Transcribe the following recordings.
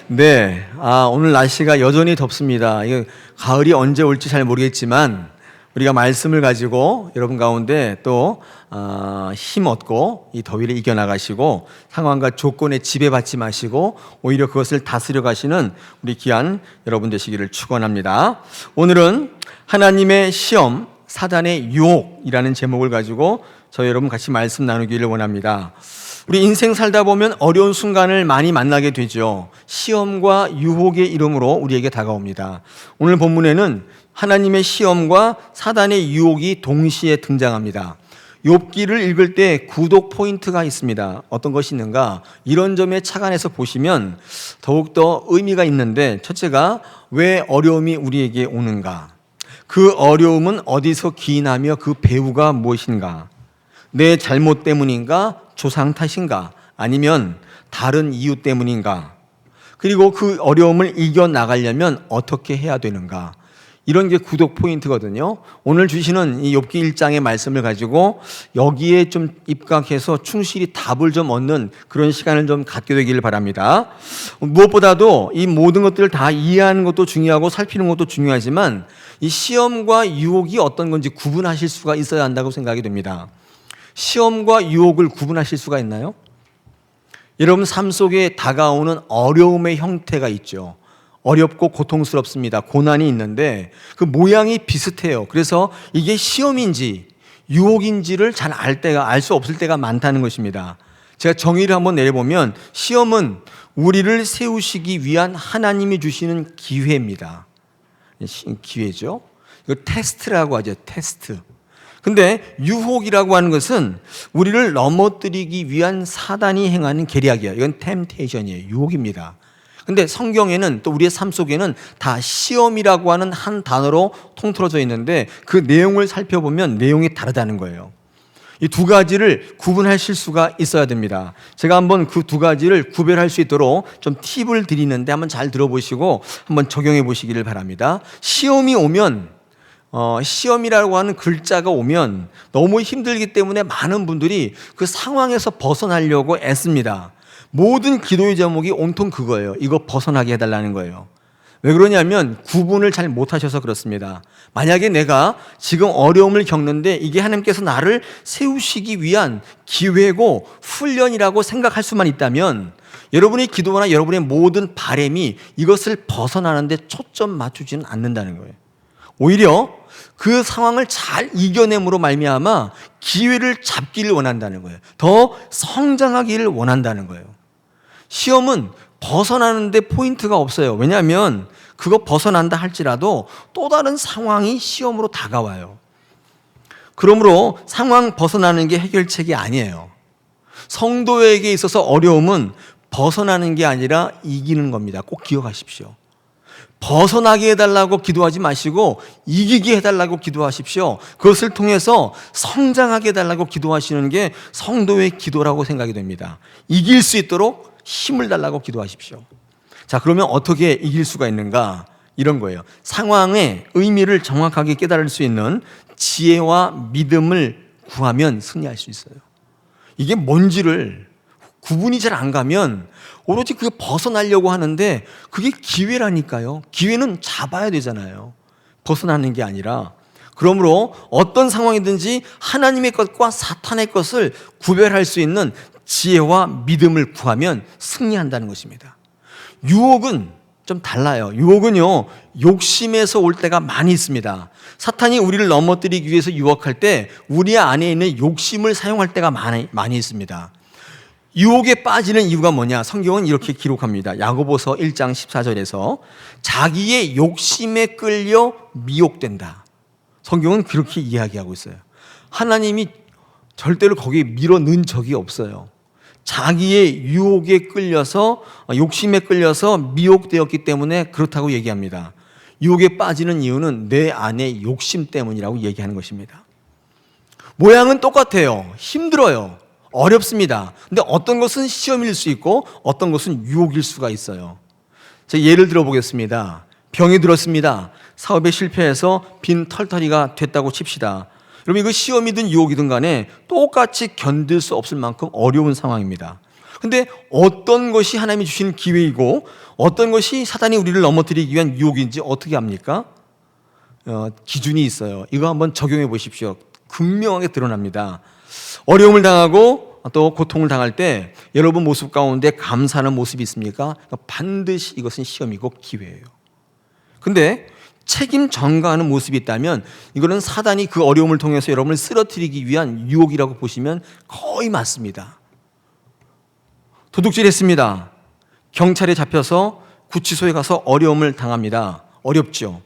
네, 오늘 날씨가 여전히 덥습니다. 이게 가을이 언제 올지 잘 모르겠지만 우리가 말씀을 가지고 여러분 가운데 또 힘 얻고 이 더위를 이겨나가시고 상황과 조건에 지배받지 마시고 오히려 그것을 다스려 가시는 우리 귀한 여러분 되시기를 축원합니다. 오늘은 하나님의 시험, 사단의 유혹이라는 제목을 가지고 저희 여러분 같이 말씀 나누기를 원합니다. 우리 인생 살다 보면 어려운 순간을 많이 만나게 되죠. 시험과 유혹의 이름으로 우리에게 다가옵니다. 오늘 본문에는 하나님의 시험과 사단의 유혹이 동시에 등장합니다. 욥기를 읽을 때 구독 포인트가 있습니다. 어떤 것이 있는가? 이런 점에 착안해서 보시면 더욱더 의미가 있는데, 첫째가 왜 어려움이 우리에게 오는가? 그 어려움은 어디서 기인하며 그 배후가 무엇인가? 내 잘못 때문인가? 조상 탓인가? 아니면 다른 이유 때문인가? 그리고 그 어려움을 이겨나가려면 어떻게 해야 되는가? 이런 게 구독 포인트거든요. 오늘 주시는 이 욥기 1장의 말씀을 가지고 여기에 좀 입각해서 충실히 답을 좀 얻는 그런 시간을 좀 갖게 되기를 바랍니다. 무엇보다도 이 모든 것들을 다 이해하는 것도 중요하고 살피는 것도 중요하지만 이 시험과 유혹이 어떤 건지 구분하실 수가 있어야 한다고 생각이 됩니다. 시험과 유혹을 구분하실 수가 있나요? 여러분 삶 속에 다가오는 어려움의 형태가 있죠. 어렵고 고통스럽습니다. 고난이 있는데 그 모양이 비슷해요. 그래서 이게 시험인지 유혹인지를 잘 알 수 없을 때가 많다는 것입니다. 제가 정의를 한번 내려보면 시험은 우리를 세우시기 위한 하나님이 주시는 기회입니다. 기회죠. 이거 테스트라고 하죠. 테스트. 근데 유혹이라고 하는 것은 우리를 넘어뜨리기 위한 사단이 행하는 계략이에요. 이건 템테이션이에요. 유혹입니다. 근데 성경에는 또 우리의 삶 속에는 다 시험이라고 하는 한 단어로 통틀어져 있는데 그 내용을 살펴보면 내용이 다르다는 거예요. 이 두 가지를 구분하실 수가 있어야 됩니다. 제가 한번 그 두 가지를 구별할 수 있도록 좀 팁을 드리는데 한번 잘 들어보시고 한번 적용해 보시기를 바랍니다. 시험이 오면 시험이라고 하는 글자가 오면 너무 힘들기 때문에 많은 분들이 그 상황에서 벗어나려고 애씁니다. 모든 기도의 제목이 온통 그거예요. 이거 벗어나게 해달라는 거예요. 왜 그러냐면 구분을 잘 못하셔서 그렇습니다. 만약에 내가 지금 어려움을 겪는데 이게 하나님께서 나를 세우시기 위한 기회고 훈련이라고 생각할 수만 있다면 여러분의 기도나 여러분의 모든 바람이 이것을 벗어나는데 초점 맞추지는 않는다는 거예요. 오히려 그 상황을 잘 이겨냄으로 말미암아 기회를 잡기를 원한다는 거예요. 더 성장하기를 원한다는 거예요. 시험은 벗어나는데 포인트가 없어요. 왜냐하면 그거 벗어난다 할지라도 또 다른 상황이 시험으로 다가와요. 그러므로 상황 벗어나는 게 해결책이 아니에요. 성도에게 있어서 어려움은 벗어나는 게 아니라 이기는 겁니다. 꼭 기억하십시오. 벗어나게 해달라고 기도하지 마시고 이기게 해달라고 기도하십시오. 그것을 통해서 성장하게 해달라고 기도하시는 게 성도의 기도라고 생각이 됩니다. 이길 수 있도록 힘을 달라고 기도하십시오. 자, 그러면 어떻게 이길 수가 있는가? 이런 거예요. 상황의 의미를 정확하게 깨달을 수 있는 지혜와 믿음을 구하면 승리할 수 있어요. 이게 뭔지를 구분이 잘 안 가면 오로지 그게 벗어나려고 하는데 그게 기회라니까요. 기회는 잡아야 되잖아요. 벗어나는 게 아니라. 그러므로 어떤 상황이든지 하나님의 것과 사탄의 것을 구별할 수 있는 지혜와 믿음을 구하면 승리한다는 것입니다. 유혹은 좀 달라요. 유혹은요, 욕심에서 올 때가 많이 있습니다. 사탄이 우리를 넘어뜨리기 위해서 유혹할 때 우리 안에 있는 욕심을 사용할 때가 많이 있습니다. 유혹에 빠지는 이유가 뭐냐? 성경은 이렇게 기록합니다. 야고보서 1장 14절에서 자기의 욕심에 끌려 미혹된다. 성경은 그렇게 이야기하고 있어요. 하나님이 절대로 거기에 밀어 넣은 적이 없어요. 자기의 유혹에 끌려서, 욕심에 끌려서 미혹되었기 때문에 그렇다고 얘기합니다. 유혹에 빠지는 이유는 내 안의 욕심 때문이라고 얘기하는 것입니다. 모양은 똑같아요. 힘들어요. 어렵습니다. 근데 어떤 것은 시험일 수 있고 어떤 것은 유혹일 수가 있어요. 제가 예를 들어보겠습니다. 병이 들었습니다. 사업에 실패해서 빈 털터리가 됐다고 칩시다. 여러분, 이거 시험이든 유혹이든 간에 똑같이 견딜 수 없을 만큼 어려운 상황입니다. 근데 어떤 것이 하나님이 주신 기회이고 어떤 것이 사단이 우리를 넘어뜨리기 위한 유혹인지 어떻게 합니까? 기준이 있어요. 이거 한번 적용해 보십시오. 분명하게 드러납니다. 어려움을 당하고 또 고통을 당할 때 여러분 모습 가운데 감사하는 모습이 있습니까? 반드시 이것은 시험이고 기회예요. 근데 책임 전가하는 모습이 있다면 이거는 사단이 그 어려움을 통해서 여러분을 쓰러뜨리기 위한 유혹이라고 보시면 거의 맞습니다. 도둑질했습니다. 경찰에 잡혀서 구치소에 가서 어려움을 당합니다. 어렵죠.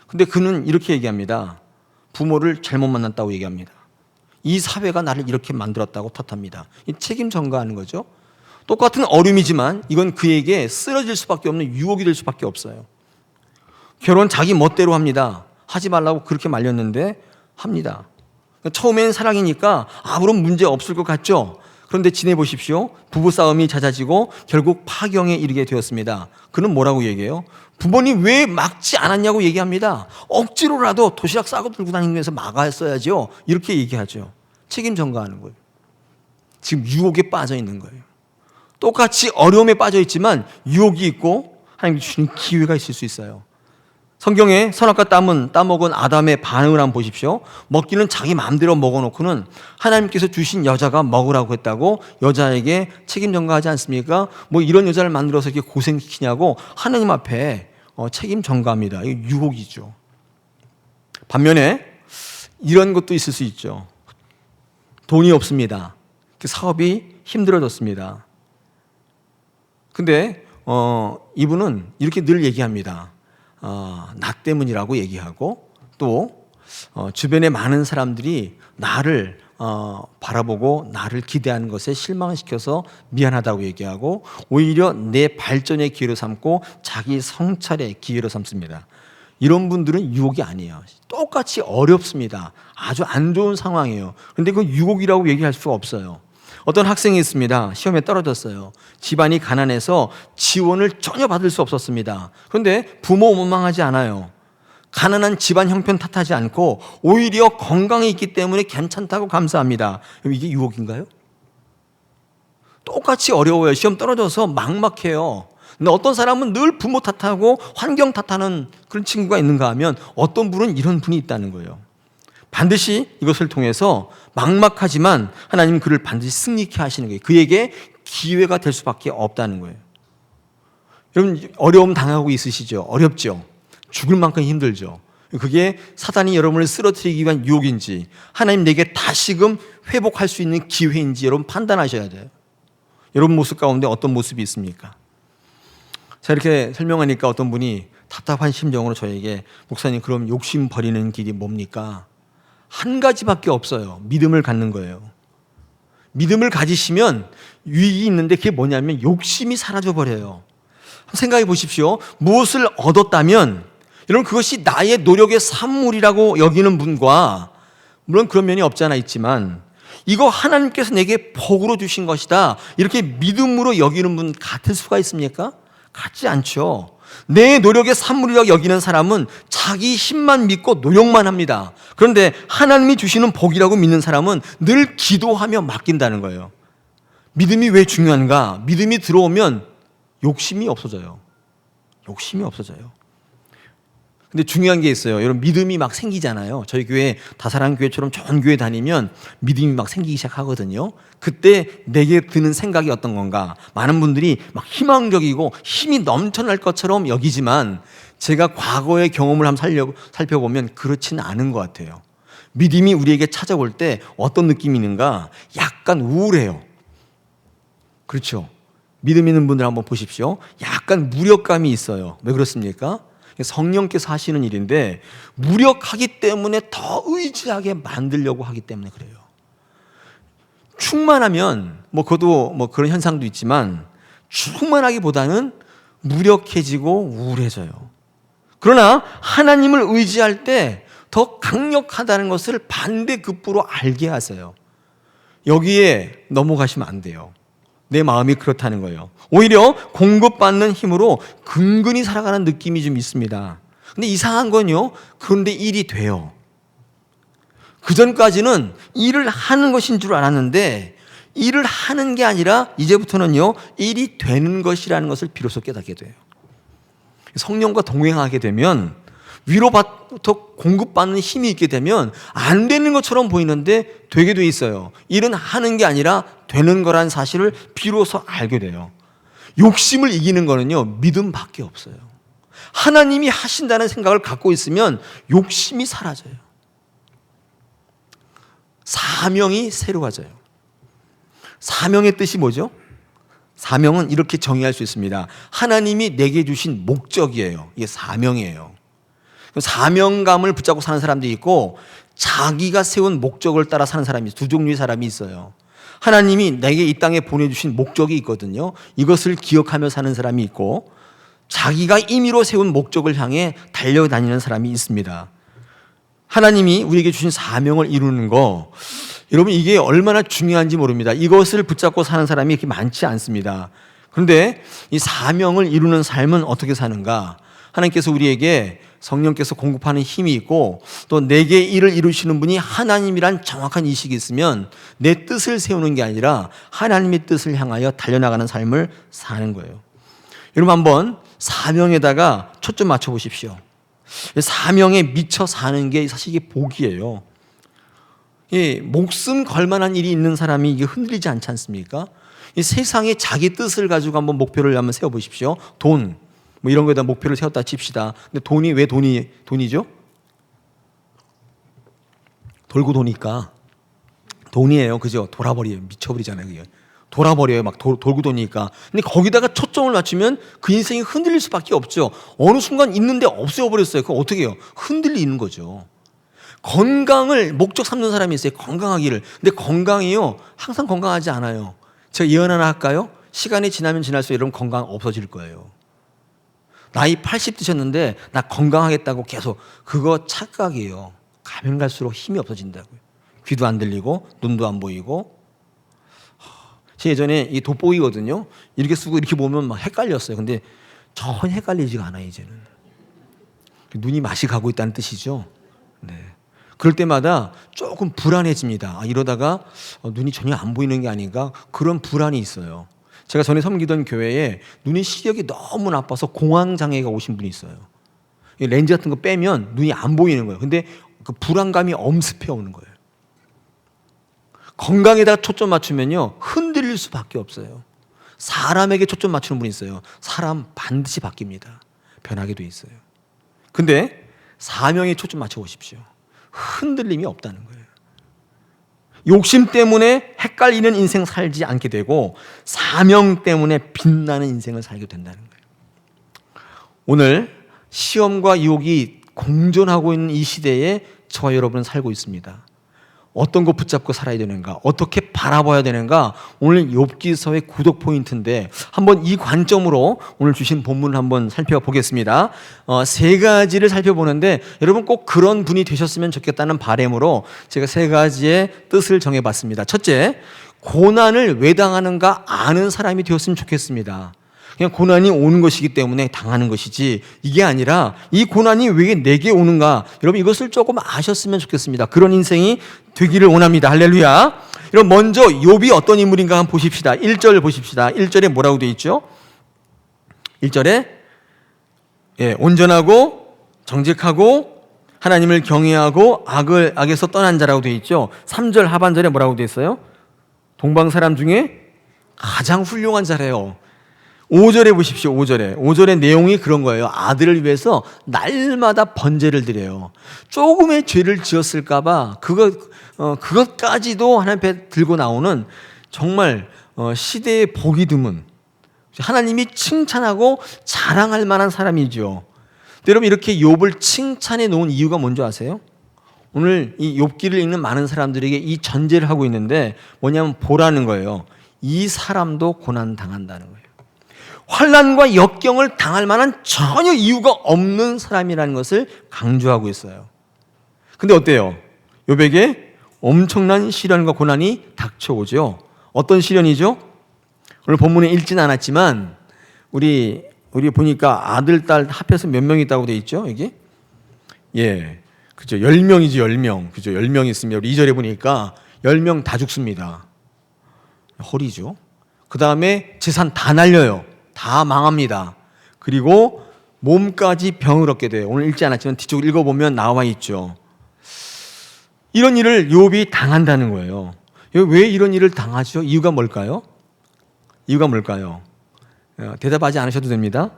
근데 그는 이렇게 얘기합니다. 부모를 잘못 만났다고 얘기합니다. 이 사회가 나를 이렇게 만들었다고 탓합니다. 이 책임 전가하는 거죠. 똑같은 어려움이지만 이건 그에게 쓰러질 수밖에 없는 유혹이 될 수밖에 없어요. 결혼 자기 멋대로 합니다. 하지 말라고 그렇게 말렸는데 합니다. 처음에는 사랑이니까 아무런 문제 없을 것 같죠. 그런데 지내보십시오. 부부싸움이 잦아지고 결국 파경에 이르게 되었습니다. 그는 뭐라고 얘기해요? 부모님 왜 막지 않았냐고 얘기합니다. 억지로라도 도시락 싸고 들고 다니면서 막았어야죠. 이렇게 얘기하죠. 책임 전가하는 거예요. 지금 유혹에 빠져 있는 거예요. 똑같이 어려움에 빠져 있지만 유혹이 있고 하나님께 주신 기회가 있을 수 있어요. 성경에 선악과 따먹은 아담의 반응을 한번 보십시오. 먹기는 자기 마음대로 먹어놓고는 하나님께서 주신 여자가 먹으라고 했다고 여자에게 책임 전가하지 않습니까? 뭐 이런 여자를 만들어서 이렇게 고생시키냐고 하나님 앞에 책임 전가합니다. 이거 유혹이죠. 반면에 이런 것도 있을 수 있죠. 돈이 없습니다. 사업이 힘들어졌습니다. 근데 이분은 이렇게 늘 얘기합니다. 나 때문이라고 얘기하고 또 주변에 많은 사람들이 나를 바라보고 나를 기대하는 것에 실망시켜서 미안하다고 얘기하고 오히려 내 발전의 기회로 삼고 자기 성찰의 기회로 삼습니다. 이런 분들은 유혹이 아니에요. 똑같이 어렵습니다. 아주 안 좋은 상황이에요. 그런데 그 유혹이라고 얘기할 수가 없어요. 어떤 학생이 있습니다. 시험에 떨어졌어요. 집안이 가난해서 지원을 전혀 받을 수 없었습니다. 그런데 부모 원망하지 않아요. 가난한 집안 형편 탓하지 않고 오히려 건강이 있기 때문에 괜찮다고 감사합니다. 이게 유혹인가요? 똑같이 어려워요. 시험 떨어져서 막막해요. 근데 어떤 사람은 늘 부모 탓하고 환경 탓하는 그런 친구가 있는가 하면 어떤 분은 이런 분이 있다는 거예요. 반드시 이것을 통해서 막막하지만 하나님은 그를 반드시 승리케 하시는 거예요. 그에게 기회가 될 수밖에 없다는 거예요. 여러분 어려움 당하고 있으시죠? 어렵죠? 죽을 만큼 힘들죠? 그게 사단이 여러분을 쓰러뜨리기 위한 유혹인지 하나님 내게 다시금 회복할 수 있는 기회인지 여러분 판단하셔야 돼요. 여러분 모습 가운데 어떤 모습이 있습니까? 자, 이렇게 설명하니까 어떤 분이 답답한 심정으로 저에게 목사님 그럼 욕심 버리는 길이 뭡니까? 한 가지밖에 없어요. 믿음을 갖는 거예요. 믿음을 가지시면 유익이 있는데 그게 뭐냐면 욕심이 사라져 버려요. 생각해 보십시오. 무엇을 얻었다면 여러분 그것이 나의 노력의 산물이라고 여기는 분과 물론 그런 면이 없지 않아 있지만 이거 하나님께서 내게 복으로 주신 것이다 이렇게 믿음으로 여기는 분 같을 수가 있습니까? 같지 않죠. 내 노력의 산물이라고 여기는 사람은 자기 힘만 믿고 노력만 합니다. 그런데 하나님이 주시는 복이라고 믿는 사람은 늘 기도하며 맡긴다는 거예요. 믿음이 왜 중요한가? 믿음이 들어오면 욕심이 없어져요. 욕심이 없어져요. 근데 중요한 게 있어요. 여러분 믿음이 막 생기잖아요. 저희 교회 다사랑교회처럼 좋은 교회 다니면 믿음이 막 생기기 시작하거든요. 그때 내게 드는 생각이 어떤 건가? 많은 분들이 막 희망적이고 힘이 넘쳐날 것처럼 여기지만 제가 과거의 경험을 한번 살펴보면 그렇지는 않은 것 같아요. 믿음이 우리에게 찾아올 때 어떤 느낌이 있는가? 약간 우울해요. 그렇죠? 믿음 있는 분들 한번 보십시오. 약간 무력감이 있어요. 왜 그렇습니까? 성령께서 하시는 일인데 무력하기 때문에 더 의지하게 만들려고 하기 때문에 그래요. 충만하면 그것도 그런 현상도 있지만 충만하기보다는 무력해지고 우울해져요. 그러나 하나님을 의지할 때 더 강력하다는 것을 반대급부로 알게 하세요. 여기에 넘어가시면 안 돼요. 내 마음이 그렇다는 거예요. 오히려 공급받는 힘으로 근근히 살아가는 느낌이 좀 있습니다. 근데 이상한 건요. 그런데 일이 돼요. 그전까지는 일을 하는 것인 줄 알았는데 일을 하는 게 아니라 이제부터는요. 일이 되는 것이라는 것을 비로소 깨닫게 돼요. 성령과 동행하게 되면, 위로부터 공급받는 힘이 있게 되면 안 되는 것처럼 보이는데 되게 돼 있어요. 일은 하는 게 아니라 되는 거란 사실을 비로소 알게 돼요. 욕심을 이기는 거는요, 믿음밖에 없어요. 하나님이 하신다는 생각을 갖고 있으면 욕심이 사라져요. 사명이 새로워져요. 사명의 뜻이 뭐죠? 사명은 이렇게 정의할 수 있습니다. 하나님이 내게 주신 목적이에요. 이게 사명이에요. 사명감을 붙잡고 사는 사람도 있고, 자기가 세운 목적을 따라 사는 사람이, 두 종류의 사람이 있어요. 하나님이 내게 이 땅에 보내주신 목적이 있거든요. 이것을 기억하며 사는 사람이 있고, 자기가 임의로 세운 목적을 향해 달려다니는 사람이 있습니다. 하나님이 우리에게 주신 사명을 이루는 거, 여러분 이게 얼마나 중요한지 모릅니다. 이것을 붙잡고 사는 사람이 이렇게 많지 않습니다. 그런데 이 사명을 이루는 삶은 어떻게 사는가? 하나님께서 우리에게 성령께서 공급하는 힘이 있고, 또 내게 일을 이루시는 분이 하나님이란 정확한 인식이 있으면 내 뜻을 세우는 게 아니라 하나님의 뜻을 향하여 달려나가는 삶을 사는 거예요. 여러분 한번 사명에다가 초점 맞춰 보십시오. 사명에 미쳐 사는 게 사실 이게 복이에요. 목숨 걸 만한 일이 있는 사람이 이게 흔들리지 않지 않습니까? 이 세상에 자기 뜻을 가지고 한번 목표를 한번 세워 보십시오. 돈, 뭐 이런 거에다 목표를 세웠다 칩시다. 근데 돈이 왜 돈이죠? 돌고 도니까 돈이에요. 그죠? 돌아버려요. 미쳐버리잖아요. 그게. 돌아버려요. 막 돌고 도니까. 근데 거기다가 초점을 맞추면 그 인생이 흔들릴 수밖에 없죠. 어느 순간 있는데 없어져 버렸어요. 그거 어떻게 해요? 흔들리는 거죠. 건강을 목적 삼는 사람이 있어요. 건강하기를. 근데 건강이요, 항상 건강하지 않아요. 제가 예언 하나 할까요? 시간이 지나면 지날수록 여러분 건강 없어질 거예요. 나이 80 드셨는데 나 건강하겠다고 계속, 그거 착각이에요. 가면 갈수록 힘이 없어진다고요. 귀도 안 들리고 눈도 안 보이고. 제 예전에 이 돋보이거든요. 이렇게 쓰고 이렇게 보면 막 헷갈렸어요. 근데 전혀 헷갈리지가 않아요. 이제는 눈이 맛이 가고 있다는 뜻이죠. 네. 그럴 때마다 조금 불안해집니다. 이러다가 눈이 전혀 안 보이는 게 아닌가, 그런 불안이 있어요. 제가 전에 섬기던 교회에 눈의 시력이 너무 나빠서 공황장애가 오신 분이 있어요. 렌즈 같은 거 빼면 눈이 안 보이는 거예요. 근데 그 불안감이 엄습해 오는 거예요. 건강에다가 초점 맞추면요, 흔들릴 수밖에 없어요. 사람에게 초점 맞추는 분이 있어요. 사람 반드시 바뀝니다. 변하게 돼 있어요. 근데 사명에 초점 맞춰 보십시오. 흔들림이 없다는 거예요. 욕심 때문에 헷갈리는 인생 살지 않게 되고, 사명 때문에 빛나는 인생을 살게 된다는 거예요. 오늘 시험과 유혹이 공존하고 있는 이 시대에 저와 여러분은 살고 있습니다. 어떤 거 붙잡고 살아야 되는가, 어떻게 바라봐야 되는가, 오늘 욥기서의 구독 포인트인데 한번 이 관점으로 오늘 주신 본문을 한번 살펴보겠습니다. 세 가지를 살펴보는데 여러분 꼭 그런 분이 되셨으면 좋겠다는 바람으로 제가 세 가지의 뜻을 정해봤습니다. 첫째, 고난을 왜 당하는가 아는 사람이 되었으면 좋겠습니다. 그냥 고난이 오는 것이기 때문에 당하는 것이지, 이게 아니라 이 고난이 왜 내게 오는가, 여러분 이것을 조금 아셨으면 좋겠습니다. 그런 인생이 되기를 원합니다. 할렐루야. 여러분 먼저 욥이 어떤 인물인가 한번 보십시다. 1절 보십시다. 1절에 뭐라고 되어 있죠? 1절에 온전하고 정직하고 하나님을 경외하고 악에서 떠난 자라고 되어 있죠. 3절 하반절에 뭐라고 되어 있어요? 동방 사람 중에 가장 훌륭한 자래요. 5절에 보십시오. 5절의 내용이 그런 거예요. 아들을 위해서 날마다 번제를 드려요. 조금의 죄를 지었을까봐 그것까지도 하나님 앞에 들고 나오는 정말 시대의 복이 드문, 하나님이 칭찬하고 자랑할 만한 사람이죠. 여러분 이렇게 욥을 칭찬해 놓은 이유가 뭔지 아세요? 오늘 이 욥기를 읽는 많은 사람들에게 이 전제를 하고 있는데 뭐냐면 보라는 거예요. 이 사람도 고난 당한다는 거예요. 환난과 역경을 당할 만한 전혀 이유가 없는 사람이라는 것을 강조하고 있어요. 근데 어때요? 욥에게 엄청난 시련과 고난이 닥쳐오죠. 어떤 시련이죠? 오늘 본문에 읽지는 않았지만 우리 보니까 아들, 딸 합해서 몇 명 있다고 돼 있죠? 여기? 그죠. 10명이죠, 10명. 그죠. 10명 있으면 우리 2절에 보니까 10명 다 죽습니다. 홀이죠. 그 다음에 재산 다 날려요. 다 망합니다. 그리고 몸까지 병을 얻게 돼요. 오늘 읽지 않았지만 뒤쪽 읽어보면 나와 있죠. 이런 일을 욥이 당한다는 거예요. 왜 이런 일을 당하죠? 이유가 뭘까요? 이유가 뭘까요? 대답하지 않으셔도 됩니다.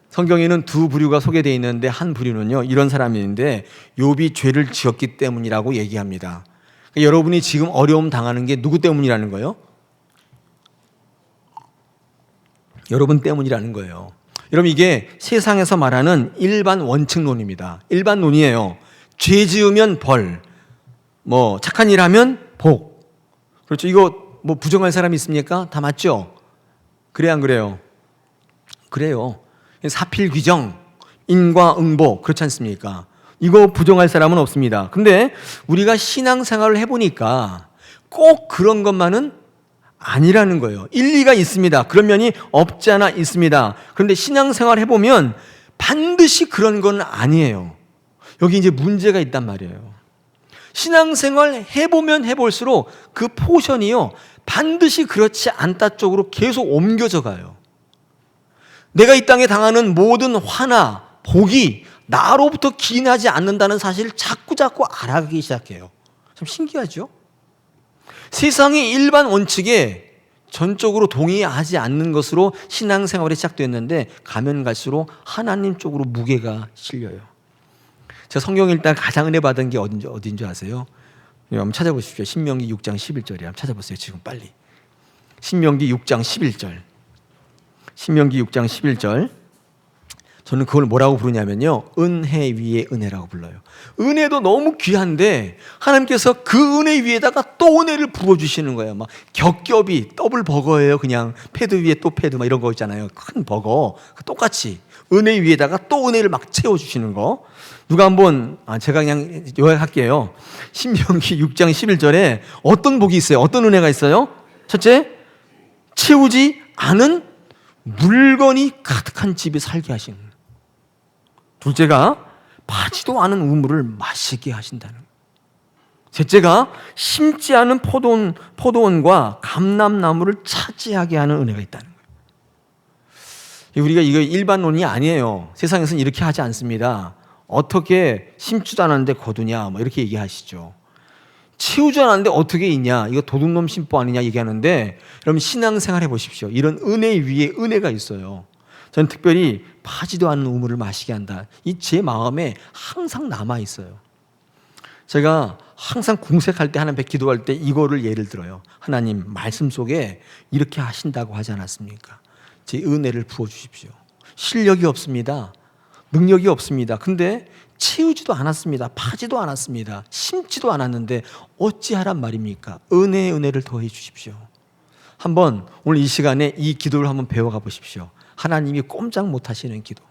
성경에는 두 부류가 소개되어 있는데 한 부류는요, 이런 사람인데 욥이 죄를 지었기 때문이라고 얘기합니다. 그러니까 여러분이 지금 어려움 당하는 게 누구 때문이라는 거예요? 여러분 때문이라는 거예요. 여러분, 이게 세상에서 말하는 일반 원칙론입니다. 일반론이에요. 죄 지으면 벌, 착한 일 하면 복. 그렇죠. 이거 부정할 사람이 있습니까? 다 맞죠? 그래, 안 그래요? 그래요. 사필귀정, 인과응보, 그렇지 않습니까? 이거 부정할 사람은 없습니다. 근데 우리가 신앙생활을 해보니까 꼭 그런 것만은 아니라는 거예요. 일리가 있습니다. 그런 면이 없지 않아 있습니다. 그런데 신앙생활 해보면 반드시 그런 건 아니에요. 여기 이제 문제가 있단 말이에요. 신앙생활 해보면 해볼수록 그 포션이요, 반드시 그렇지 않다 쪽으로 계속 옮겨져 가요. 내가 이 땅에 당하는 모든 화나 복이 나로부터 기인하지 않는다는 사실을 자꾸 알아가기 시작해요. 참 신기하죠? 세상의 일반 원칙에 전적으로 동의하지 않는 것으로 신앙생활이 시작됐는데 가면 갈수록 하나님 쪽으로 무게가 실려요. 제가 성경 읽다가 가장 은혜 받은 게 어딘 줄 아세요? 한번 찾아보십시오. 신명기 6장 11절에 한번 찾아보세요. 지금 빨리. 신명기 6장 11절. 신명기 6장 11절. 저는 그걸 뭐라고 부르냐면요, 은혜 위에 은혜라고 불러요. 은혜도 너무 귀한데 하나님께서 그 은혜 위에다가 또 은혜를 부어주시는 거예요. 막 겹겹이 더블 버거예요. 그냥 패드 위에 또 패드 막 이런 거 있잖아요. 큰 버거. 똑같이 은혜 위에다가 또 은혜를 막 채워주시는 거. 누가 한번, 제가 그냥 요약할게요. 신명기 6장 11절에 어떤 복이 있어요? 어떤 은혜가 있어요? 첫째, 채우지 않은 물건이 가득한 집에 살게 하시는. 둘째가 파지도 않은 우물을 마시게 하신다는. 셋째가 심지 않은 포도원과 감람나무를 차지하게 하는 은혜가 있다는 거예요. 우리가 이거 일반론이 아니에요. 세상에서는 이렇게 하지 않습니다. 어떻게 심지도 않았는데 거두냐, 이렇게 얘기하시죠. 채우지 않았는데 어떻게 있냐, 이거 도둑놈 심보 아니냐 얘기하는데, 여러분 신앙생활 해보십시오. 이런 은혜 위에 은혜가 있어요. 저는 특별히 파지도 않는 우물을 마시게 한다. 이 제 마음에 항상 남아 있어요. 제가 항상 궁색할 때, 하나님 앞에 기도할 때 이거를 예를 들어요. 하나님 말씀 속에 이렇게 하신다고 하지 않았습니까? 제 은혜를 부어주십시오. 실력이 없습니다. 능력이 없습니다. 근데 채우지도 않았습니다. 파지도 않았습니다. 심지도 않았는데 어찌하란 말입니까? 은혜를 더해 주십시오. 한번 오늘 이 시간에 이 기도를 한번 배워가 보십시오. 하나님이 꼼짝 못하시는 기도.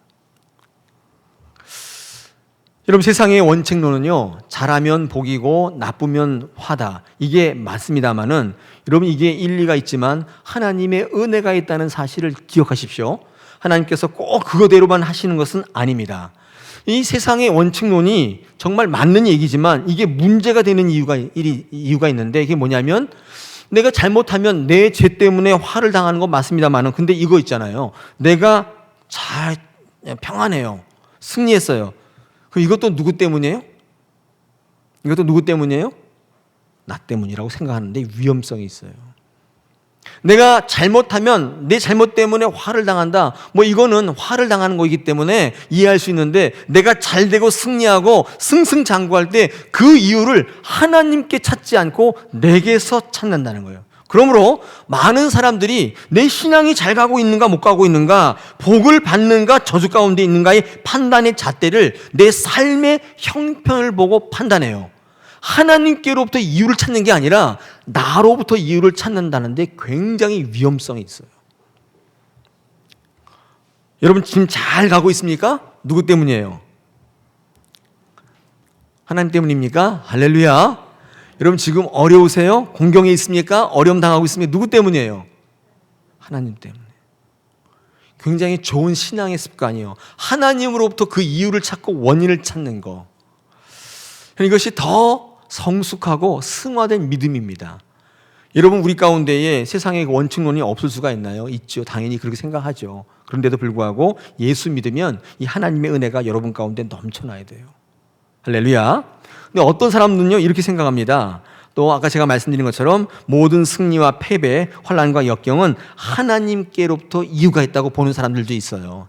여러분, 세상의 원칙론은요, 잘하면 복이고 나쁘면 화다, 이게 맞습니다만은, 여러분 이게 일리가 있지만 하나님의 은혜가 있다는 사실을 기억하십시오. 하나님께서 꼭 그거대로만 하시는 것은 아닙니다. 이 세상의 원칙론이 정말 맞는 얘기지만 이게 문제가 되는 이유가 있는데, 이게 뭐냐면, 내가 잘못하면 내 죄 때문에 화를 당하는 건 맞습니다만은, 근데 이거 있잖아요. 내가 잘 평안해요. 승리했어요. 그럼 이것도 누구 때문이에요? 이것도 누구 때문이에요? 나 때문이라고 생각하는데 위험성이 있어요. 내가 잘못하면 내 잘못 때문에 화를 당한다. 이거는 화를 당하는 거이기 때문에 이해할 수 있는데, 내가 잘 되고 승리하고 승승장구할 때 그 이유를 하나님께 찾지 않고 내게서 찾는다는 거예요. 그러므로 많은 사람들이 내 신앙이 잘 가고 있는가 못 가고 있는가, 복을 받는가 저주 가운데 있는가의 판단의 잣대를 내 삶의 형편을 보고 판단해요. 하나님께로부터 이유를 찾는 게 아니라 나로부터 이유를 찾는다는데 굉장히 위험성이 있어요. 여러분 지금 잘 가고 있습니까? 누구 때문이에요? 하나님 때문입니까? 할렐루야. 여러분 지금 어려우세요? 공경에 있습니까? 어려움 당하고 있습니까? 누구 때문이에요? 하나님 때문에. 굉장히 좋은 신앙의 습관이에요. 하나님으로부터 그 이유를 찾고 원인을 찾는 거. 이것이 더 성숙하고 승화된 믿음입니다. 여러분 우리 가운데에 세상의 원칙론이 없을 수가 있나요? 있죠. 당연히 그렇게 생각하죠. 그런데도 불구하고 예수 믿으면 이 하나님의 은혜가 여러분 가운데 넘쳐나야 돼요. 할렐루야. 근데 어떤 사람들은요 이렇게 생각합니다. 또 아까 제가 말씀드린 것처럼 모든 승리와 패배, 환난과 역경은 하나님께로부터 이유가 있다고 보는 사람들도 있어요.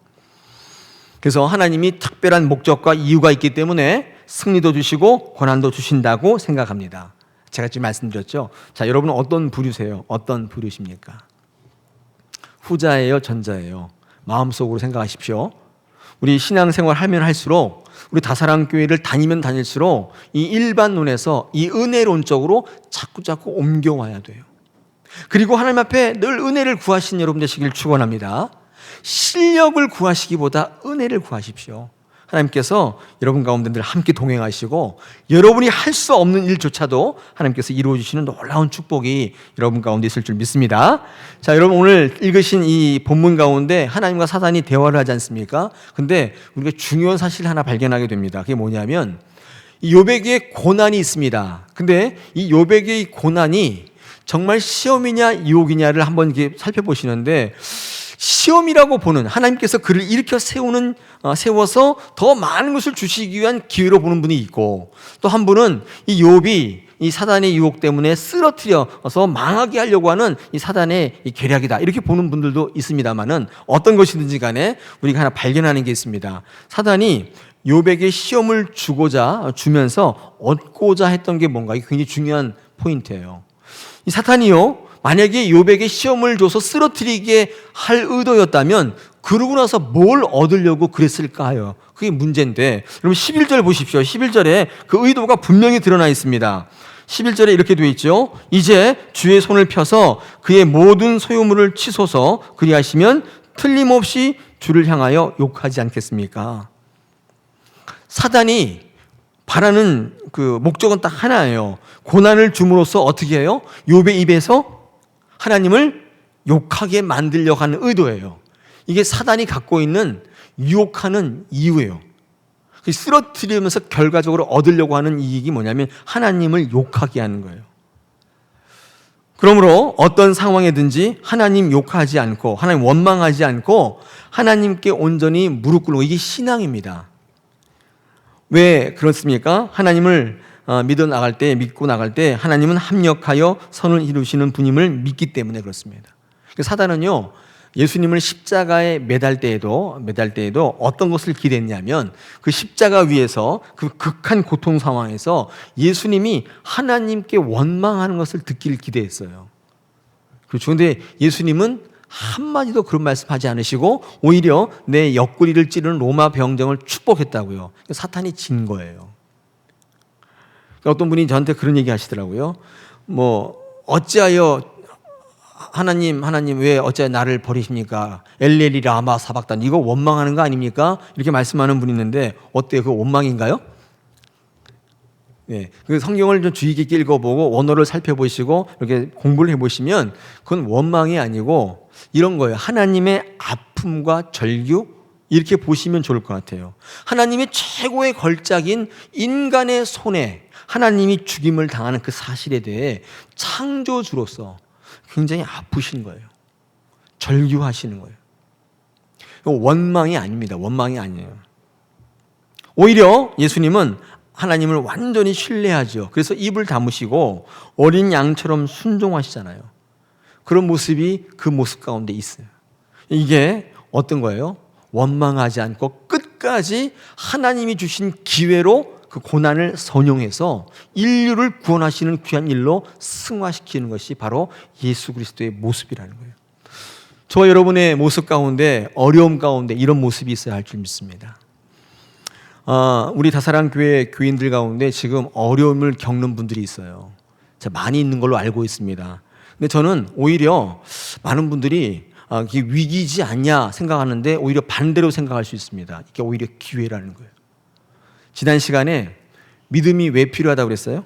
그래서 하나님이 특별한 목적과 이유가 있기 때문에 승리도 주시고 고난도 주신다고 생각합니다. 제가 지금 말씀드렸죠. 자, 여러분은 어떤 부류세요? 어떤 부류십니까? 후자예요, 전자예요? 마음속으로 생각하십시오. 우리 신앙생활 하면 할수록, 우리 다사랑교회를 다니면 다닐수록 이 일반 눈에서 이 은혜론적으로 자꾸 옮겨와야 돼요. 그리고 하나님 앞에 늘 은혜를 구하신 여러분 되시길 축원합니다. 실력을 구하시기보다 은혜를 구하십시오. 하나님께서 여러분 가운데 늘 함께 동행하시고 여러분이 할 수 없는 일조차도 하나님께서 이루어주시는 놀라운 축복이 여러분 가운데 있을 줄 믿습니다. 자, 여러분 오늘 읽으신 이 본문 가운데 하나님과 사단이 대화를 하지 않습니까? 근데 우리가 중요한 사실을 하나 발견하게 됩니다. 그게 뭐냐면 이 욥에게 고난이 있습니다. 근데 이 욥에게 고난이 정말 시험이냐 유혹이냐를 한번 이렇게 살펴보시는데, 시험이라고 보는, 하나님께서 그를 일으켜 세워서 더 많은 것을 주시기 위한 기회로 보는 분이 있고, 또 한 분은 이 욥이 이 사단의 유혹 때문에 쓰러뜨려서 망하게 하려고 하는 이 사단의 이 계략이다, 이렇게 보는 분들도 있습니다만은, 어떤 것이든지 간에 우리가 하나 발견하는 게 있습니다. 사단이 욥에게 시험을 주면서 얻고자 했던 게 뭔가, 이게 굉장히 중요한 포인트예요. 이 사탄이요, 만약에 욥에게 시험을 줘서 쓰러뜨리게 할 의도였다면 그러고 나서 뭘 얻으려고 그랬을까 하여, 그게 문제인데, 여러분 11절 보십시오. 11절에 그 의도가 분명히 드러나 있습니다. 11절에 이렇게 되어 있죠. 이제 주의 손을 펴서 그의 모든 소유물을 치소서, 그리하시면 틀림없이 주를 향하여 욕하지 않겠습니까? 사단이 바라는 그 목적은 딱 하나예요. 고난을 줌으로써 어떻게 해요? 욥의 입에서 하나님을 욕하게 만들려고 하는 의도예요. 이게 사단이 갖고 있는 유혹하는 이유예요. 쓰러뜨리면서 결과적으로 얻으려고 하는 이익이 뭐냐면 하나님을 욕하게 하는 거예요. 그러므로 어떤 상황이든지 하나님 욕하지 않고, 하나님 원망하지 않고 하나님께 온전히 무릎 꿇고, 이게 신앙입니다. 왜 그렇습니까? 하나님을 믿고 나갈 때 하나님은 합력하여 선을 이루시는 분임을 믿기 때문에 그렇습니다. 사단은요, 예수님을 십자가에 매달 때에도 어떤 것을 기대했냐면, 그 십자가 위에서 그 극한 고통 상황에서 예수님이 하나님께 원망하는 것을 듣기를 기대했어요. 그렇죠. 근데 예수님은 한마디도 그런 말씀하지 않으시고 오히려 내 옆구리를 찌르는 로마 병정을 축복했다고요. 사탄이 진 거예요. 어떤 분이 저한테 그런 얘기 하시더라고요. 어찌하여 하나님 왜 어찌하여 나를 버리십니까? 엘레리 라마 사박단, 이거 원망하는 거 아닙니까? 이렇게 말씀하는 분이 있는데, 어때요? 그거 원망인가요? 네, 그 성경을 좀 주의 깊게 읽어보고 원어를 살펴보시고 이렇게 공부를 해보시면 그건 원망이 아니고 이런 거예요. 하나님의 아픔과 절규, 이렇게 보시면 좋을 것 같아요. 하나님의 최고의 걸작인 인간의 손에 하나님이 죽임을 당하는 그 사실에 대해 창조주로서 굉장히 아프신 거예요. 절규하시는 거예요. 원망이 아닙니다. 원망이 아니에요. 오히려 예수님은 하나님을 완전히 신뢰하죠. 그래서 입을 다무시고 어린 양처럼 순종하시잖아요. 그런 모습이 그 모습 가운데 있어요. 이게 어떤 거예요? 원망하지 않고 끝까지 하나님이 주신 기회로 그 고난을 선용해서 인류를 구원하시는 귀한 일로 승화시키는 것이 바로 예수 그리스도의 모습이라는 거예요. 저와 여러분의 모습 가운데, 어려움 가운데 이런 모습이 있어야 할 줄 믿습니다. 우리 다사랑교회 교인들 가운데 지금 어려움을 겪는 분들이 있어요. 많이 있는 걸로 알고 있습니다. 근데 저는 오히려 많은 분들이 이게 위기지 않냐 생각하는데 오히려 반대로 생각할 수 있습니다. 이게 오히려 기회라는 거예요. 지난 시간에 믿음이 왜 필요하다고 그랬어요?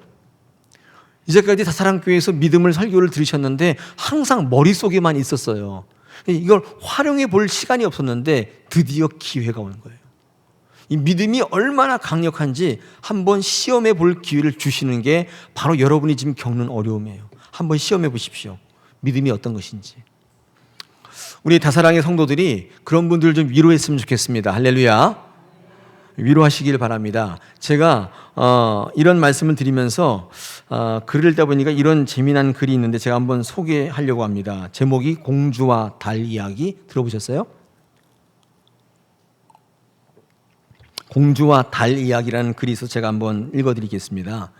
이제까지 다사랑교회에서 믿음을 설교를 들으셨는데 항상 머릿속에만 있었어요. 이걸 활용해 볼 시간이 없었는데 드디어 기회가 오는 거예요. 이 믿음이 얼마나 강력한지 한번 시험해 볼 기회를 주시는 게 바로 여러분이 지금 겪는 어려움이에요. 한번 시험해 보십시오. 믿음이 어떤 것인지. 우리 다사랑의 성도들이 그런 분들을 좀 위로했으면 좋겠습니다. 할렐루야. 위로하시길 바랍니다. 제가 이런 말씀을 드리면서 글을 읽다 보니까 이런 재미난 글이 있는데 제가 한번 소개하려고 합니다. 제목이 공주와 달 이야기. 들어보셨어요? 공주와 달 이야기라는 글이 있어서 제가 한번 읽어드리겠습니다.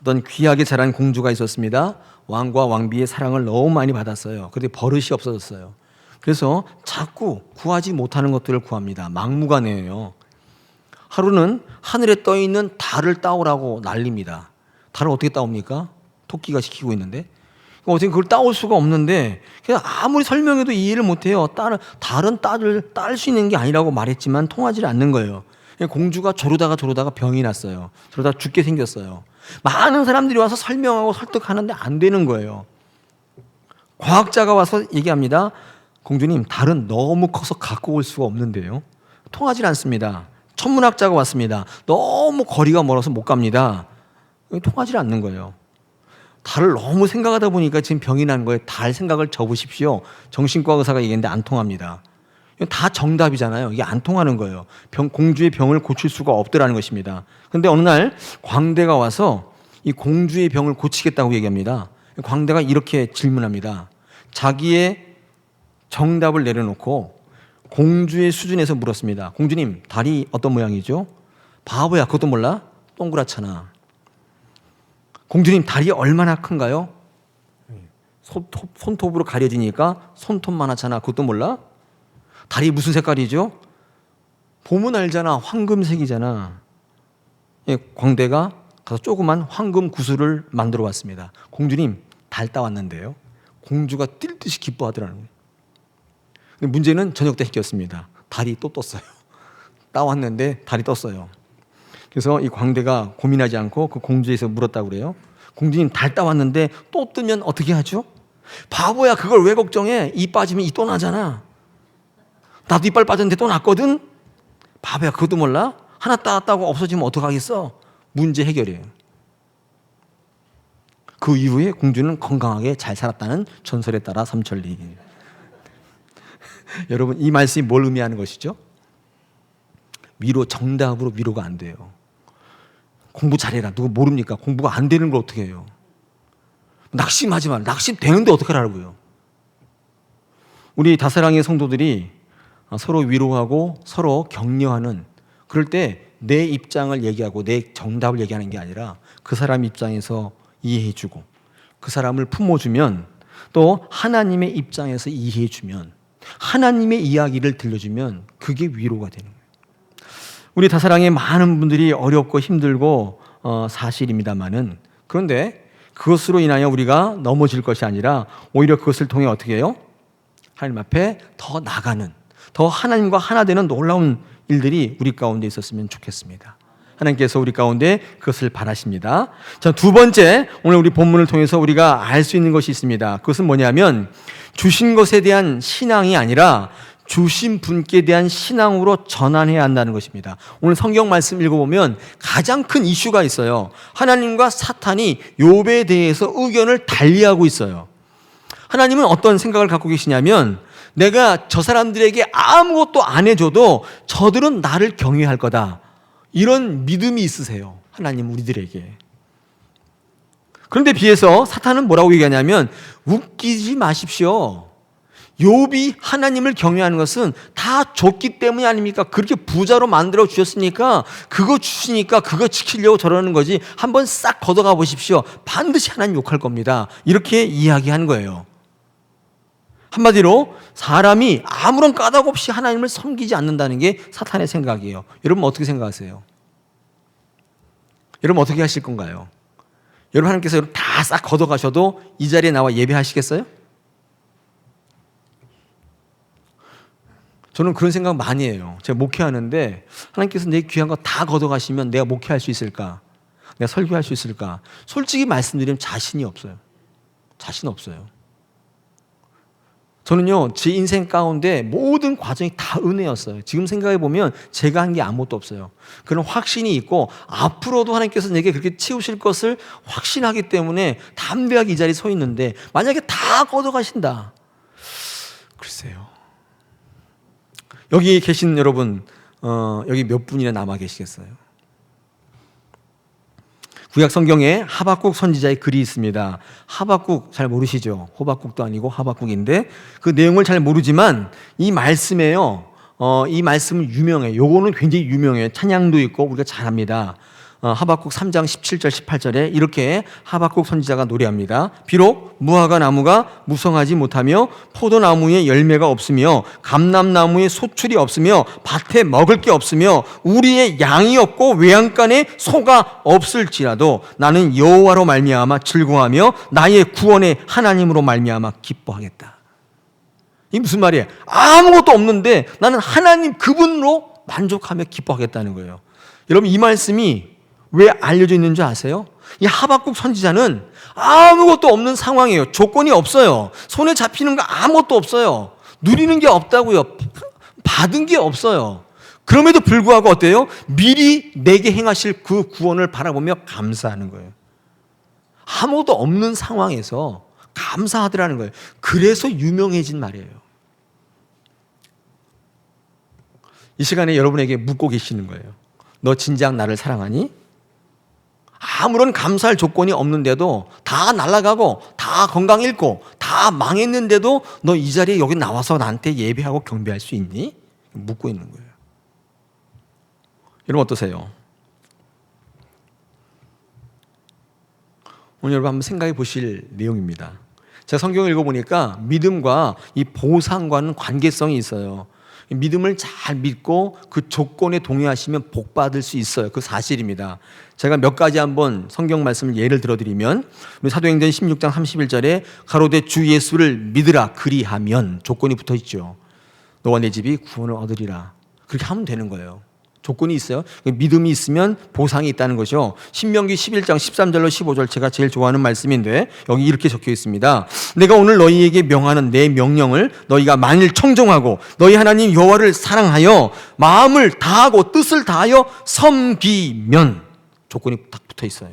어떤 귀하게 자란 공주가 있었습니다. 왕과 왕비의 사랑을 너무 많이 받았어요. 그런데 버릇이 없어졌어요. 그래서 자꾸 구하지 못하는 것들을 구합니다. 막무가내예요. 하루는 하늘에 떠있는 달을 따오라고 난립니다. 달을 어떻게 따옵니까? 토끼가 시키고 있는데 어떻게 그걸 따올 수가 없는데 그냥 아무리 설명해도 이해를 못해요. 달은 딸을 딸 수 있는 게 아니라고 말했지만 통하지 않는 거예요. 공주가 조르다가 병이 났어요. 그러다 죽게 생겼어요. 많은 사람들이 와서 설명하고 설득하는데 안 되는 거예요. 과학자가 와서 얘기합니다. 공주님, 달은 너무 커서 갖고 올 수가 없는데요. 통하지 않습니다. 천문학자가 왔습니다. 너무 거리가 멀어서 못 갑니다. 통하지 않는 거예요. 달을 너무 생각하다 보니까 지금 병이 난 거예요. 달 생각을 접으십시오. 정신과 의사가 얘기했는데 안 통합니다. 다 정답이잖아요. 이게 안 통하는 거예요. 공주의 병을 고칠 수가 없더라는 것입니다. 그런데 어느 날 광대가 와서 이 공주의 병을 고치겠다고 얘기합니다. 광대가 이렇게 질문합니다. 자기의 정답을 내려놓고 공주의 수준에서 물었습니다. 공주님, 달이 어떤 모양이죠? 바보야, 그것도 몰라? 동그랗잖아. 공주님, 달이 얼마나 큰가요? 손톱으로 가려지니까 손톱만 하잖아. 그것도 몰라? 달이 무슨 색깔이죠? 보면 알잖아. 황금색이잖아. 광대가 가서 조그만 황금 구슬을 만들어 왔습니다. 공주님, 달 따왔는데요. 공주가 뛸 듯이 기뻐하더라는 거예요. 근데 문제는 저녁 때 생겼습니다. 달이 또 떴어요. 따왔는데 달이 떴어요. 그래서 이 광대가 고민하지 않고 그 공주에서 물었다고 그래요. 공주님, 달 따왔는데 또 뜨면 어떻게 하죠? 바보야, 그걸 왜 걱정해? 이 빠지면 이 또 나잖아. 나도 이빨 빠졌는데 또 났거든? 바보야, 그것도 몰라? 하나 따왔다고 없어지면 어떡하겠어? 문제 해결이에요. 그 이후에 공주는 건강하게 잘 살았다는 전설에 따라 삼천리. 여러분, 이 말씀이 뭘 의미하는 것이죠? 정답으로 위로가 안 돼요. 공부 잘해라. 누가 모릅니까? 공부가 안 되는 걸 어떻게 해요? 낙심하지 마. 낙심되는데 어떡하라고요? 우리 다사랑의 성도들이 서로 위로하고 서로 격려하는, 그럴 때 내 입장을 얘기하고 내 정답을 얘기하는 게 아니라 그 사람 입장에서 이해해주고 그 사람을 품어주면, 또 하나님의 입장에서 이해해주면, 하나님의 이야기를 들려주면 그게 위로가 되는 거예요. 우리 다사랑의 많은 분들이 어렵고 힘들고 사실입니다만은, 그런데 그것으로 인하여 우리가 넘어질 것이 아니라 오히려 그것을 통해 어떻게 해요? 하나님 앞에 더 나가는, 더 하나님과 하나 되는 놀라운 일들이 우리 가운데 있었으면 좋겠습니다. 하나님께서 우리 가운데 그것을 바라십니다. 자, 두 번째, 오늘 우리 본문을 통해서 우리가 알 수 있는 것이 있습니다. 그것은 뭐냐면 주신 것에 대한 신앙이 아니라 주신 분께 대한 신앙으로 전환해야 한다는 것입니다. 오늘 성경 말씀 읽어보면 가장 큰 이슈가 있어요. 하나님과 사탄이 욥에 대해서 의견을 달리하고 있어요. 하나님은 어떤 생각을 갖고 계시냐면, 내가 저 사람들에게 아무것도 안 해줘도 저들은 나를 경외할 거다, 이런 믿음이 있으세요. 하나님 우리들에게. 그런데 비해서 사탄은 뭐라고 얘기하냐면, 웃기지 마십시오. 욥이 하나님을 경외하는 것은 다 줬기 때문이 아닙니까? 그렇게 부자로 만들어 주셨으니까 그거 주시니까 그거 지키려고 저러는 거지. 한번 싹 걷어가 보십시오. 반드시 하나님 욕할 겁니다. 이렇게 이야기하는 거예요. 한마디로 사람이 아무런 까닭 없이 하나님을 섬기지 않는다는 게 사탄의 생각이에요. 여러분 어떻게 생각하세요? 여러분 어떻게 하실 건가요? 여러분, 하나님께서 다 싹 걷어가셔도 이 자리에 나와 예배하시겠어요? 저는 그런 생각 많이 해요. 제가 목회하는데 하나님께서 내 귀한 거 다 걷어가시면 내가 목회할 수 있을까? 내가 설교할 수 있을까? 솔직히 말씀드리면 자신이 없어요. 자신 없어요. 저는요, 제 인생 가운데 모든 과정이 다 은혜였어요. 지금 생각해보면 제가 한 게 아무것도 없어요. 그런 확신이 있고 앞으로도 하나님께서 내게 그렇게 채우실 것을 확신하기 때문에 담대하게 이 자리에 서 있는데, 만약에 다 걷어가신다, 글쎄요, 여기 계신 여러분, 여기 몇 분이나 남아 계시겠어요? 구약 성경에 하박국 선지자의 글이 있습니다. 하박국 잘 모르시죠? 호박국도 아니고 하박국인데 그 내용을 잘 모르지만 이 말씀에요. 이 말씀은 유명해요. 요거는 굉장히 유명해요. 찬양도 있고 우리가 잘 압니다. 하박국 3장 17절 18절에 이렇게 하박국 선지자가 노래합니다. 비록 무화과 나무가 무성하지 못하며 포도나무에 열매가 없으며 감람나무에 소출이 없으며 밭에 먹을 게 없으며 우리의 양이 없고 외양간에 소가 없을지라도 나는 여호와로 말미암아 즐거워하며 나의 구원의 하나님으로 말미암아 기뻐하겠다. 이 무슨 말이에요? 아무것도 없는데 나는 하나님 그분으로 만족하며 기뻐하겠다는 거예요. 여러분, 이 말씀이 왜 알려져 있는 줄 아세요? 이 하박국 선지자는 아무것도 없는 상황이에요. 조건이 없어요. 손에 잡히는 거 아무것도 없어요. 누리는 게 없다고요. 받은 게 없어요. 그럼에도 불구하고 어때요? 미리 내게 행하실 그 구원을 바라보며 감사하는 거예요. 아무것도 없는 상황에서 감사하더라는 거예요. 그래서 유명해진 말이에요. 이 시간에 여러분에게 묻고 계시는 거예요. 너 진작 나를 사랑하니? 아무런 감사할 조건이 없는데도 다 날아가고 다 건강 잃고 다 망했는데도 너 이 자리에 여기 나와서 나한테 예배하고 경배할 수 있니? 묻고 있는 거예요. 여러분 어떠세요? 오늘 여러분 한번 생각해 보실 내용입니다. 제가 성경을 읽어보니까 믿음과 이 보상과는 관계성이 있어요. 믿음을 잘 믿고 그 조건에 동의하시면 복 받을 수 있어요. 그 사실입니다. 제가 몇 가지 한번 성경 말씀을 예를 들어드리면 우리 사도행전 16장 31절에 가로되 주 예수를 믿으라 그리하면 조건이 붙어 있죠. 너와 내 집이 구원을 얻으리라. 그렇게 하면 되는 거예요. 조건이 있어요. 믿음이 있으면 보상이 있다는 거죠. 신명기 11장 13절로 15절 제가 제일 좋아하는 말씀인데 여기 이렇게 적혀 있습니다. 내가 오늘 너희에게 명하는 내 명령을 너희가 만일 청종하고 너희 하나님 여호와를 사랑하여 마음을 다하고 뜻을 다하여 섬기면 조건이 딱 붙어 있어요.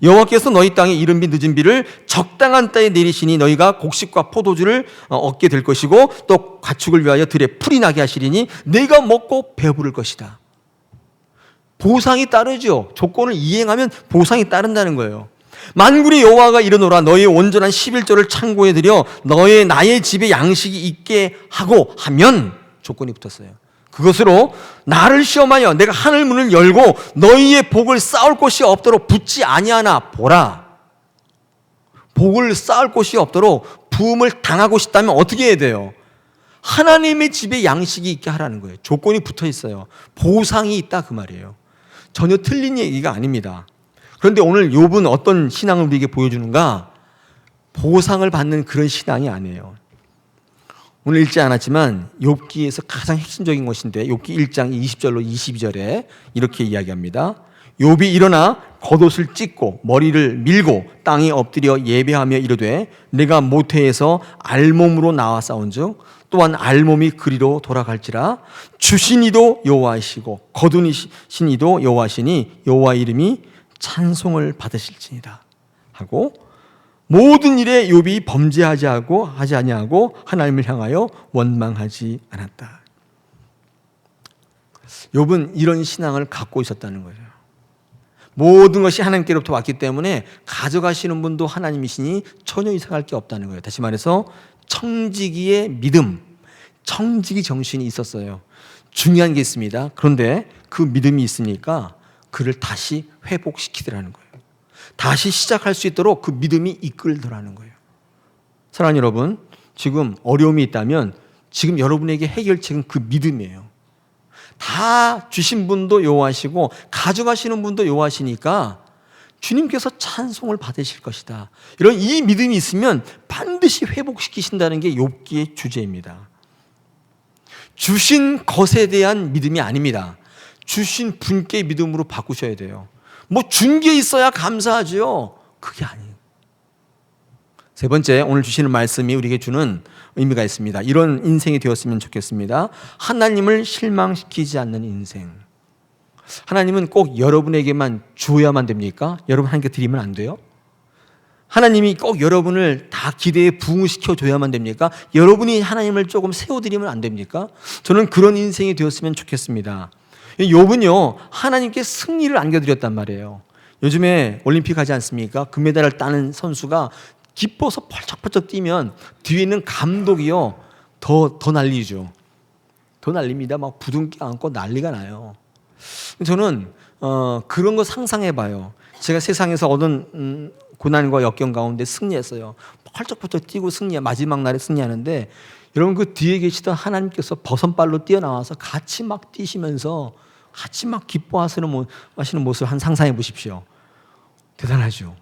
여호와께서 너희 땅에 이른 비 늦은 비를 적당한 때에 내리시니 너희가 곡식과 포도주를 얻게 될 것이고 또 가축을 위하여 들에 풀이 나게 하시리니 내가 먹고 배부를 것이다. 보상이 따르죠. 조건을 이행하면 보상이 따른다는 거예요. 만군의 여호와가 이르노라 너희의 온전한 11조를 창고에 들여 너의 나의 집에 양식이 있게 하고 하면 조건이 붙었어요. 그것으로 나를 시험하여 내가 하늘 문을 열고 너희의 복을 쌓을 곳이 없도록 붙지 아니하나 보라. 복을 쌓을 곳이 없도록 부음을 당하고 싶다면 어떻게 해야 돼요? 하나님의 집에 양식이 있게 하라는 거예요. 조건이 붙어 있어요. 보상이 있다 그 말이에요. 전혀 틀린 얘기가 아닙니다. 그런데 오늘 욥은 어떤 신앙을 우리에게 보여주는가? 보상을 받는 그런 신앙이 아니에요. 오늘 읽지 않았지만 욥기에서 가장 핵심적인 것인데 욥기 1장 20절로 22절에 이렇게 이야기합니다. 욥이 일어나 겉옷을 찢고 머리를 밀고 땅에 엎드려 예배하며 이르되 내가 모태에서 알몸으로 나와 싸운즉 또한 알몸이 그리로 돌아갈지라 주신 이도 여호와이시고 거두신 이도 여호와시니 여호와 이름이 찬송을 받으실지니라 하고 모든 일에 욥이 범죄하지 아니하고 하나님을 향하여 원망하지 않았다. 욥은 이런 신앙을 갖고 있었다는 거예요. 모든 것이 하나님께로부터 왔기 때문에 가져가시는 분도 하나님이시니 전혀 이상할 게 없다는 거예요. 다시 말해서 청지기의 믿음, 청지기 정신이 있었어요. 중요한 게 있습니다. 그런데 그 믿음이 있으니까 그를 다시 회복시키더라는 거예요. 다시 시작할 수 있도록 그 믿음이 이끌더라는 거예요. 사랑하는 여러분, 지금 어려움이 있다면 지금 여러분에게 해결책은 그 믿음이에요. 다 주신 분도 여호와시고 가져가시는 분도 여호와시니까 주님께서 찬송을 받으실 것이다. 이런 이 믿음이 있으면 반드시 회복시키신다는 게 욥기의 주제입니다. 주신 것에 대한 믿음이 아닙니다. 주신 분께 믿음으로 바꾸셔야 돼요. 뭐 준 게 있어야 감사하죠. 그게 아니에요. 세 번째, 오늘 주시는 말씀이 우리에게 주는 의미가 있습니다. 이런 인생이 되었으면 좋겠습니다. 하나님을 실망시키지 않는 인생. 하나님은 꼭 여러분에게만 주어야만 됩니까? 여러분 하나님께 드리면 안 돼요? 하나님이 꼭 여러분을 다 기대에 부응시켜 줘야만 됩니까? 여러분이 하나님을 조금 세워드리면 안 됩니까? 저는 그런 인생이 되었으면 좋겠습니다. 욥은요, 하나님께 승리를 안겨드렸단 말이에요. 요즘에 올림픽 하지 않습니까? 금메달을 따는 선수가 기뻐서 펄쩍펄쩍 뛰면 뒤에 있는 감독이요, 더 난리죠. 더 난립니다. 막 부둥켜 안고 난리가 나요. 저는 그런 거 상상해 봐요. 제가 세상에서 얻은 고난과 역경 가운데 승리했어요. 펄쩍펄쩍 뛰고 마지막 날에 승리하는데, 여러분 그 뒤에 계시던 하나님께서 버선발로 뛰어나와서 같이 막 뛰시면서 같이 막 기뻐하시는 모습을 한 상상해 보십시오. 대단하죠.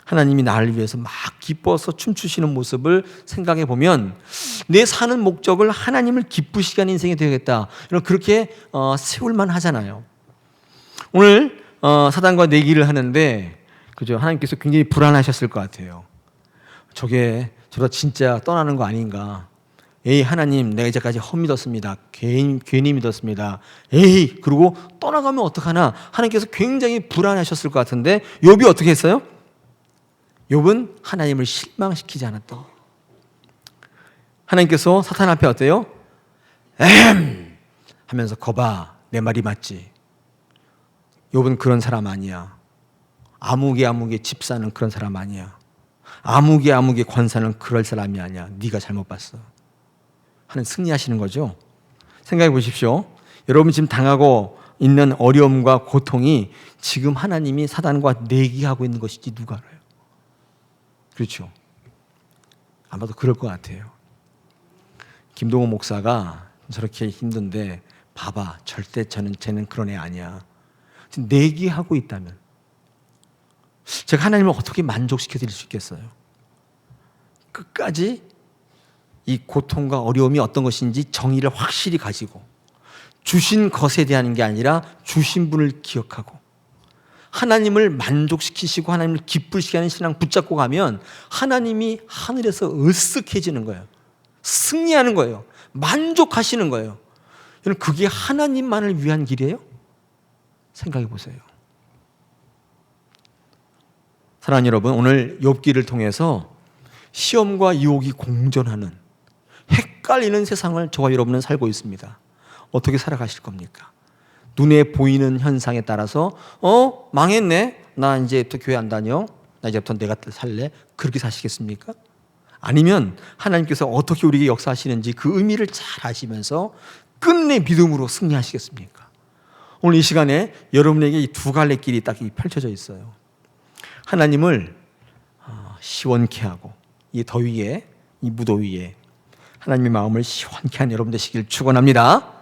하나님이 나를 위해서 막 기뻐서 춤추시는 모습을 생각해 보면 내 사는 목적을 하나님을 기쁘시게 하는 인생이 되겠다, 그렇게 세울만 하잖아요. 오늘 사단과 내기를 하는데, 그죠? 하나님께서 굉장히 불안하셨을 것 같아요. 저러다 진짜 떠나는 거 아닌가? 에이, 하나님, 내가 이제까지 헛믿었습니다. 괜히 믿었습니다. 에이, 그리고 떠나가면 어떡하나? 하나님께서 굉장히 불안하셨을 것 같은데, 욥이 어떻게 했어요? 욥은 하나님을 실망시키지 않았다. 하나님께서 사탄 앞에 어때요? 하면서 거봐, 내 말이 맞지? 욥은 그런 사람 아니야. 아무개 집사는 그런 사람 아니야. 아무개 권사는 그럴 사람이 아니야. 네가 잘못 봤어. 하는 승리하시는 거죠. 생각해 보십시오. 여러분 지금 당하고 있는 어려움과 고통이 지금 하나님이 사단과 내기하고 있는 것인지 누가 알아요? 그렇죠. 아마도 그럴 것 같아요. 김동호 목사가 저렇게 힘든데 봐봐, 절대 쟤는 그런 애 아니야. 내기하고 있다면 제가 하나님을 어떻게 만족시켜 드릴 수 있겠어요? 끝까지 이 고통과 어려움이 어떤 것인지 정의를 확실히 가지고, 주신 것에 대한 게 아니라 주신 분을 기억하고 하나님을 만족시키시고 하나님을 기쁘시게 하는 신앙 붙잡고 가면 하나님이 하늘에서 으쓱해지는 거예요. 승리하는 거예요. 만족하시는 거예요. 여러분, 그게 하나님만을 위한 길이에요? 생각해 보세요. 사랑하는 여러분, 오늘 욥기를 통해서 시험과 유혹이 공존하는 헷갈리는 세상을 저와 여러분은 살고 있습니다. 어떻게 살아가실 겁니까? 눈에 보이는 현상에 따라서 망했네, 나 이제부터 교회 안 다녀, 나 이제부터 내가 살래, 그렇게 사시겠습니까? 아니면 하나님께서 어떻게 우리에게 역사하시는지 그 의미를 잘 아시면서 끝내 믿음으로 승리하시겠습니까? 오늘 이 시간에 여러분에게 이 두 갈래 길이 딱 펼쳐져 있어요. 하나님을 시원케 하고, 이 더위에, 이 무더위에 하나님의 마음을 시원케 하는 여러분 되시길 축원합니다.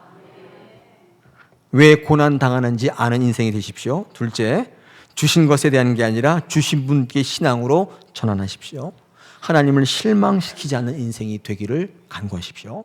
왜 고난 당하는지 아는 인생이 되십시오. 둘째, 주신 것에 대한 게 아니라 주신 분께 신앙으로 전환하십시오. 하나님을 실망시키지 않는 인생이 되기를 간구하십시오.